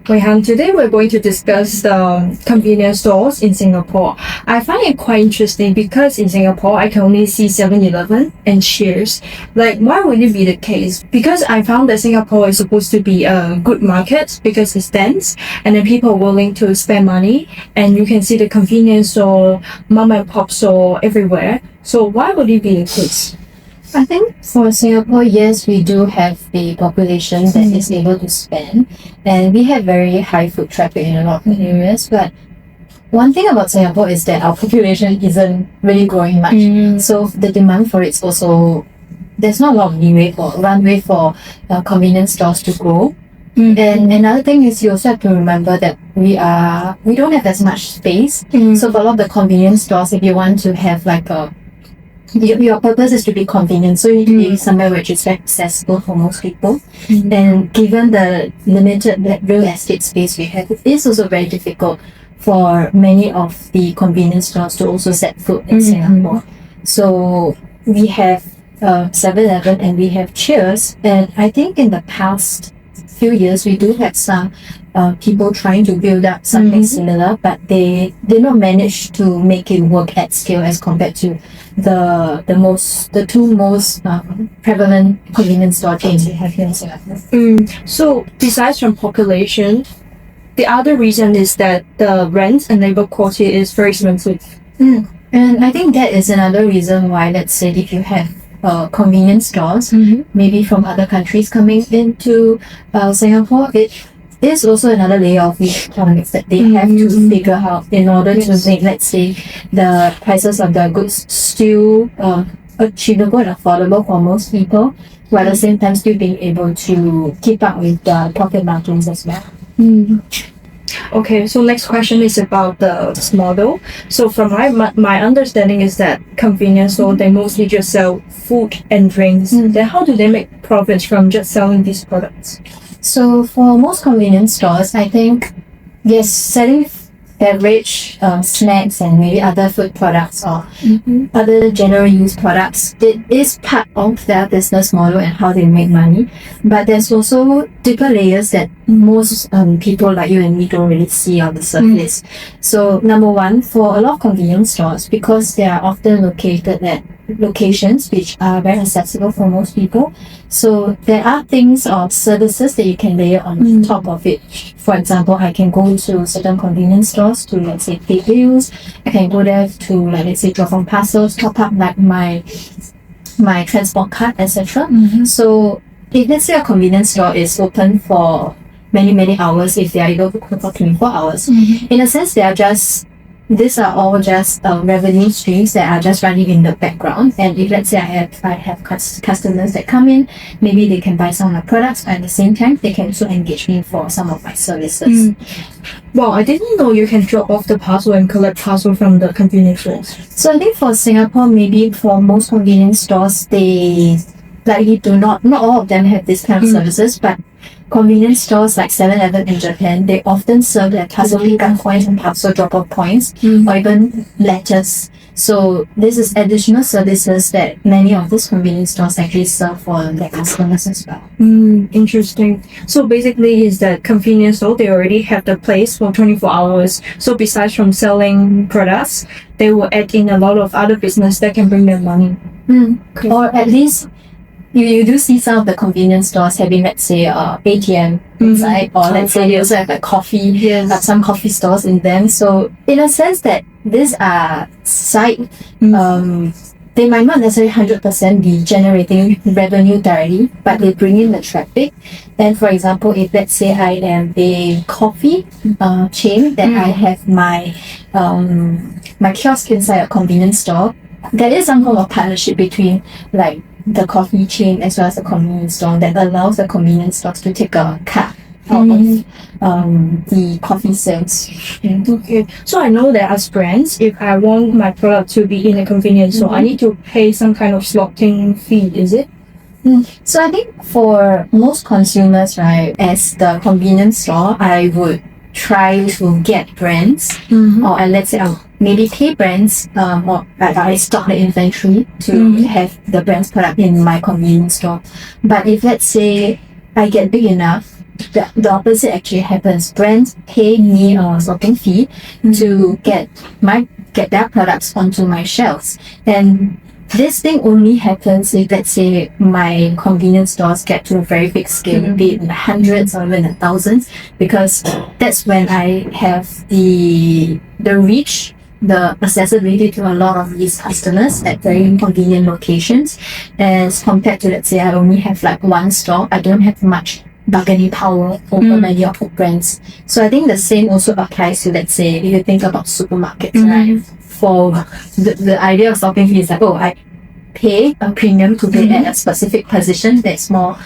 Today we're going to discuss the convenience stores in Singapore. I find it quite interesting because in Singapore I can only see 7-Eleven and Cheers. Like, why would it be the case? Because I found that Singapore is supposed to be a good market because it's dense and then people are willing to spend money, and you can see the convenience store, mom and pop store everywhere. So why would it be the case? I think for Singapore, yes, we do have a population that is able to spend, and we have very high foot traffic in a lot of areas. But one thing about Singapore is that our population isn't really growing much. So the demand for it's also, there's not a lot of runway for convenience stores to grow. And another thing is you also have to remember that we don't have as much space. So for a lot of the convenience stores, if you want to have like your purpose is to be convenient, so you need to be somewhere which is very accessible for most people. And given the limited real estate space we have, it is also very difficult for many of the convenience stores to also set foot in Singapore. So we have 7-Eleven and we have Cheers, and I think in the past few years we do have some people trying to build up something similar, but they did not manage to make it work at scale as compared to the two most prevalent convenience store chains we have here in Singapore. So besides from population, the other reason is that the rent and labor cost here is very expensive. And I think that is another reason why, let's say, if you have convenience stores, maybe from other countries coming into Singapore, it is also another layer of economics that they have to figure out in order to make, let's say, the prices of the goods still achievable and affordable for most people, while at the same time still being able to keep up with the profit margins as well. Okay, so next question is about this model. So from my understanding is that convenience store, they mostly just sell food and drinks. Then how do they make profits from just selling these products? So for most convenience stores, I think, yes, selling beverage, snacks, and maybe other food products or other general use products, it is part of their business model and how they make money. But there's also deeper layers that most people like you and me don't really see on the surface. So number one, for a lot of convenience stores, because they are often located at locations which are very accessible for most people, so there are things or services that you can layer on top of it. For example, I can go to certain convenience stores to, let's say, pay bills. I can go there to, like, let's say, drop on parcels, top up like my transport card, etc. So if, let's say, a convenience store is open for many hours, if they are able to open for 24 hours, in a sense these are all just revenue streams that are just running in the background. And if, let's say, I have customers that come in, maybe they can buy some of my products, but at the same time they can also engage me for some of my services. Wow, I didn't know you can drop off the parcel and collect parcel from the convenience stores. So I think for Singapore, maybe for most convenience stores, they likely do not all of them have this kind of services, but convenience stores like 7-Eleven in Japan, they often serve their parcel pick-up points and parcel drop-off points, or even letters. So this is additional services that many of these convenience stores actually serve for their customers as well. Interesting. So basically is that convenience store, they already have the place for 24 hours. So besides from selling products, they will add in a lot of other business that can bring them money. Okay. Or at least you do see some of the convenience stores having, let's say, ATM inside, or let's say they also have like coffee, some coffee stores in them. So in a sense that these are side, they might not necessarily 100% be generating revenue directly, but they bring in the traffic. And for example, if, let's say, I am a coffee chain that I have my kiosk inside a convenience store, there is some form of partnership between, like, the coffee chain as well as the convenience store that allows the convenience stores to take a cut out of the coffee sales. Okay, so I know that as brands, if I want my product to be in a convenience store, I need to pay some kind of slotting fee, is it? So I think for most consumers, right, as the convenience store, I would try to get brands, or let's say maybe pay brands, or I stock the inventory to have the brands put up in my convenience store. But if, let's say, I get big enough, the opposite actually happens. Brands pay me a shopping fee to get their products onto my shelves, and this thing only happens if, let's say, my convenience stores get to a very big scale, be it in the hundreds or even the thousands, because that's when I have the reach, the accessibility to a lot of these customers at very convenient locations, as compared to, let's say, I only have like one store. I don't have much bargaining power over many of the brands. So I think the same also applies to, let's say, if you think about supermarkets, right? For the idea of shopping fee is like, oh, I pay a premium to be at a specific position that's more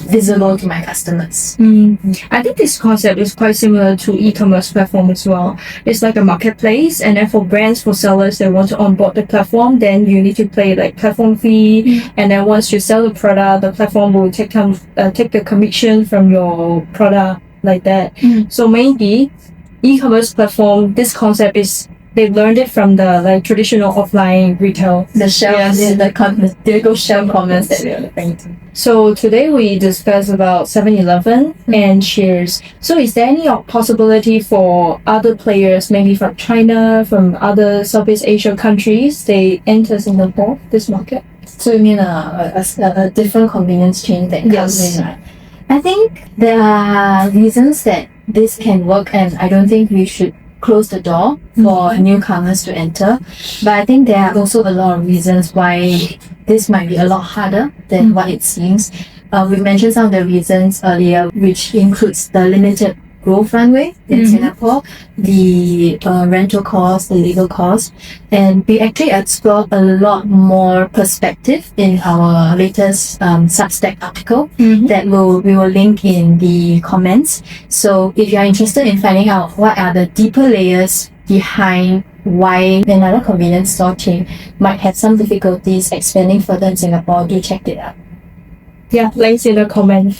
visible to my customers. I think this concept is quite similar to e-commerce platform as well. It's like a marketplace, and then for brands, for sellers that want to onboard the platform, then you need to pay like platform fee, and then once you sell the product, the platform will take the commission from your product like that. So maybe e-commerce platform, this concept is they learned it from the like traditional offline retail. The shelf, the typical shelf commerce that we are referring to. So today we discussed about 7-Eleven and Cheers. So is there any possibility for other players, maybe from China, from other Southeast Asia countries, they enter Singapore, this market? So you mean a different convenience chain that comes in, right? I think there are reasons that this can work, and I don't think we should close the door for newcomers to enter. But I think there are also a lot of reasons why this might be a lot harder than what it seems. We mentioned some of the reasons earlier, which includes the limited growth runway in Singapore, the rental cost, the legal cost, and we actually explored a lot more perspective in our latest Substack article that we will link in the comments. So if you are interested in finding out what are the deeper layers behind why another convenience store chain might have some difficulties expanding further in Singapore, do check it out. Yeah, links in the comment.